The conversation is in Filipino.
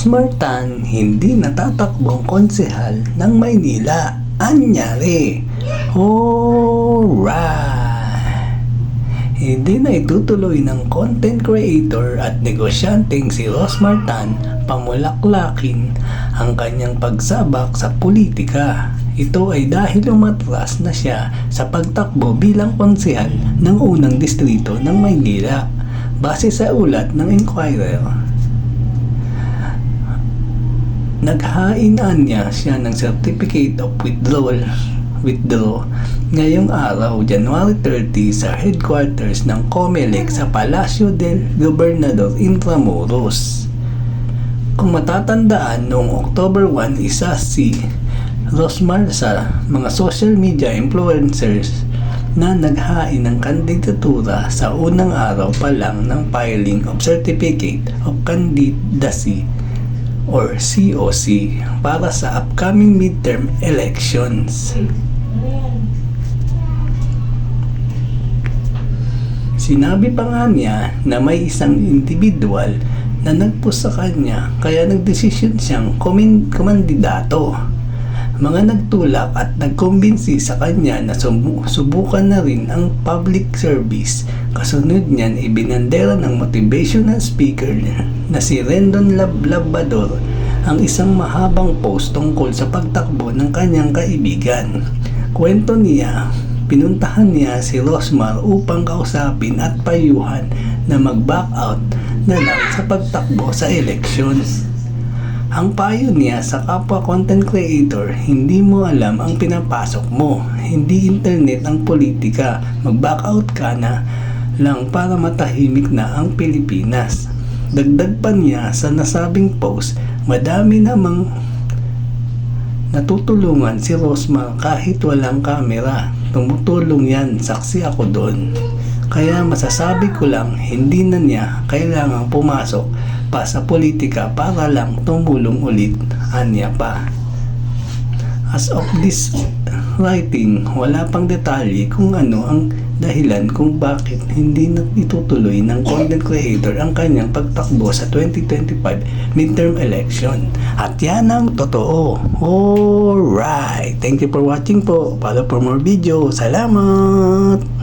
Rosmar Tan hindi natatakbong konsehal ng Maynila. Anyari? Alright! Hindi na itutuloy ng content creator at negosyanteng si Rosmar Tan pamulaklakin ang kanyang pagsabak sa politika. Ito ay dahil umatras na siya sa pagtakbo bilang konsehal ng unang distrito ng Maynila. Base sa ulat ng Inquirer, naghain niya siya ng Certificate of Withdraw ngayong araw, January 30 sa headquarters ng COMELEC sa Palacio del Gobernador Intramuros. Kung matatandaan, noong October 1, isa si Rosmar sa mga social media influencers na naghain ng kandidatura sa unang araw pa lang ng filing of Certificate of Candidacy or COC para sa upcoming midterm elections. Sinabi pa nga niya na may isang individual na nagpush sa kanya kaya nagdesisyon siyang kumandidato. Mga nagtulak at nagkumbinsi sa kanya na subukan na rin ang public service. Kasunod niyan, ibinandera ng motivational speaker na si Rendon Labrador ang isang mahabang post tungkol sa pagtakbo ng kanyang kaibigan. Kwento niya, pinuntahan niya si Rosmar upang kausapin at payuhan na mag-back out na lang sa pagtakbo sa elections. Ang payo niya sa kapwa content creator, hindi mo alam ang pinapasok mo. Hindi internet ang politika. Mag-back out ka na lang para matahimik na ang Pilipinas. Dagdag pa niya sa nasabing post, madami namang natutulungan si Rosmar kahit walang kamera. Tumutulong yan, saksi ako doon. Kaya masasabi ko lang, hindi na niya kailangang pumasok pa sa politika para lang tumulong ulit, anya pa. As of this writing, wala pang detalye kung ano ang dahilan kung bakit hindi na itutuloy ng content creator ang kanyang pagtakbo sa 2025 midterm election. At yan ang totoo. Alright! Thank you for watching po. Follow for more video. Salamat!